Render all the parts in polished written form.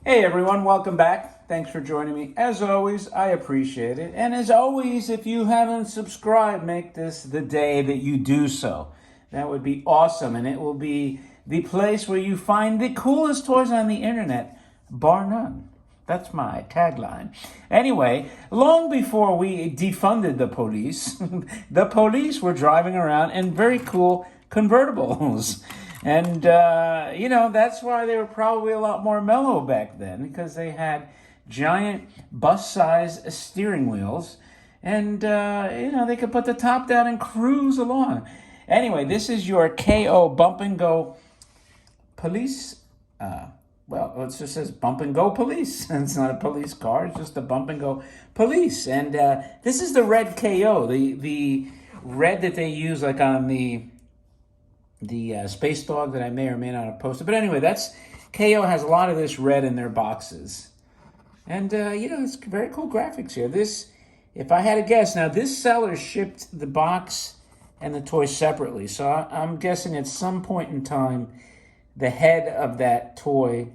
Hey everyone, welcome back. Thanks for joining me. As always, I appreciate it. And as always, if you haven't subscribed, make this the day that you do so. That would be awesome. And it will be the place where you find the coolest toys on the internet, bar none. That's my tagline. Anyway, long before we defunded the police, the police were driving around in very cool convertibles. And, that's why they were probably a lot more mellow back then, because they had giant bus-sized steering wheels. And, they could put the top down and cruise along. Anyway, this is your KO Bump and Go Police. It just says Bump and Go Police. It's not a police car. It's just a Bump and Go Police. And this is the red KO, the red that they use like on the Space Dog that I may or may not have posted. But anyway, KO has a lot of this red in their boxes. And, it's very cool graphics here. This, if I had to guess, now this seller shipped the box and the toy separately. So I'm guessing at some point in time, the head of that toy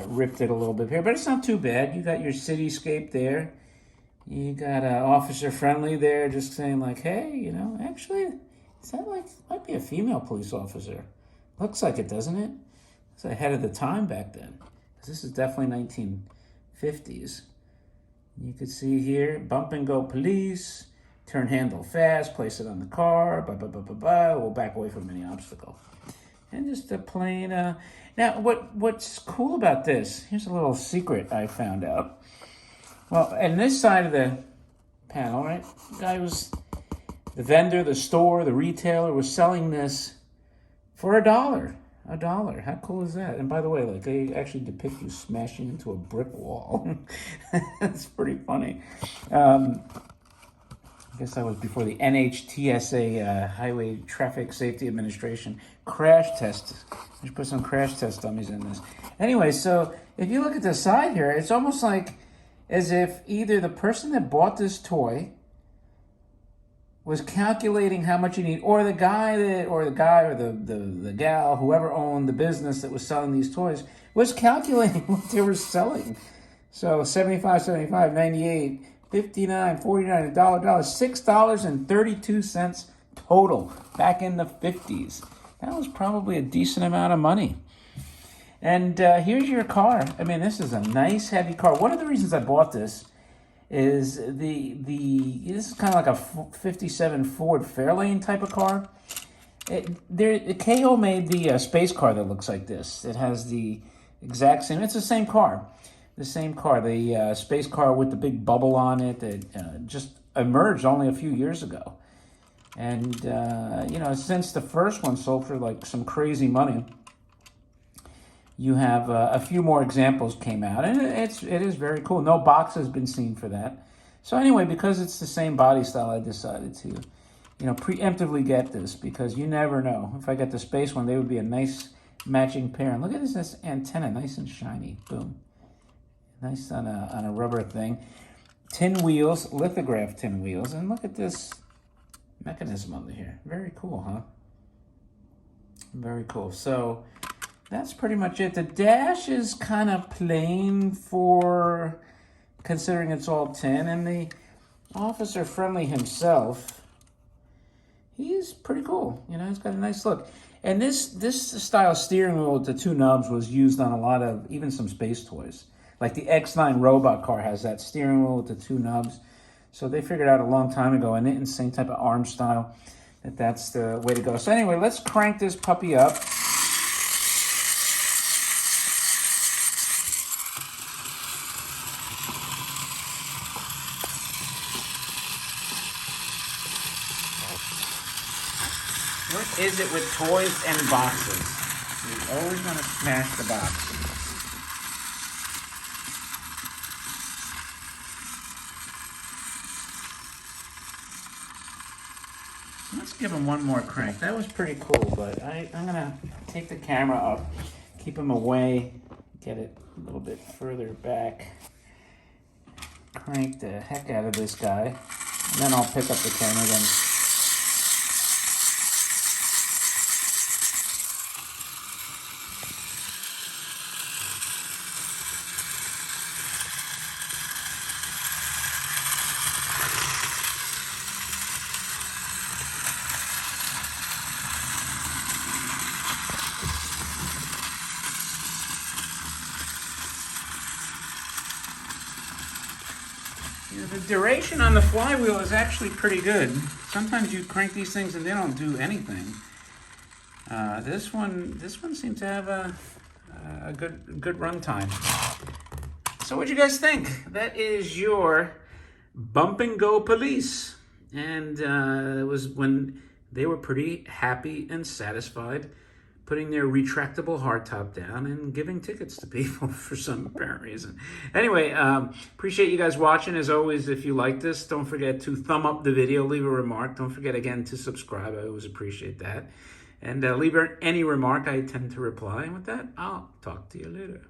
ripped it a little bit here. But it's not too bad. You got your cityscape there. You got Officer Friendly there just saying like, hey, actually... Is that might be a female police officer? Looks like it, doesn't it? It's ahead of the time back then. This is definitely 1950s. You could see here, Bump and Go Police, turn handle fast, place it on the car, we'll back away from any obstacle. And just a plain, now what's cool about this, here's a little secret I found out. Well, and this side of the panel, right, the vendor, the store, the retailer was selling this for $1. $1. How cool is that? And by the way, they actually depict you smashing into a brick wall. That's pretty funny. I guess that was before the NHTSA, Highway Traffic Safety Administration, crash test. We should put some crash test dummies in this. Anyway, so if you look at the side here, it's almost like as if either the person that bought this toy was calculating how much you need, or the guy or the gal, whoever owned the business that was selling these toys, was calculating what they were selling. So 75, 98, 59, 49, $1, $6.32 total back in the 50s. That was probably a decent amount of money. And here's your car. I mean, this is a nice heavy car. One of the reasons I bought this is this is kind of like a 57 Ford Fairlane type of car. The KO made the space car that looks like this. It has the exact same, it's the same car. The space car with the big bubble on it that just emerged only a few years ago. And, since the first one sold for like some crazy money, you have a few more examples came out, and it is very cool. No box has been seen for that. So anyway, because it's the same body style, I decided to, preemptively get this, because you never know. If I get the space one, they would be a nice matching pair. And look at this antenna, nice and shiny. Boom. Nice on a rubber thing. Tin wheels, lithograph tin wheels. And look at this mechanism under here. Very cool, huh? Very cool. So that's pretty much it. The dash is kind of plain for considering it's all tin, and the Officer Friendly himself, he's pretty cool. He's got a nice look. And this style steering wheel with the two knobs was used on a lot of, even some space toys. Like the X9 robot car has that steering wheel with the two knobs. So they figured out a long time ago, and the same type of arm style, that's the way to go. So anyway, let's crank this puppy up. What is it with toys and boxes? You always want to smash the box. Let's give him one more crank. That was pretty cool, but I'm going to take the camera up, keep him away, get it a little bit further back, crank the heck out of this guy, and then I'll pick up the camera again. The duration on the flywheel is actually pretty good. Sometimes you crank these things and they don't do anything. This one seems to have a good run time. So what do you guys think? That is your Bump and Go Police. And it was when they were pretty happy and satisfied putting their retractable hardtop down and giving tickets to people for some apparent reason. Anyway, appreciate you guys watching. As always, if you like this, don't forget to thumb up the video, leave a remark. Don't forget, again, to subscribe. I always appreciate that. And leave any remark. I tend to reply. And with that, I'll talk to you later.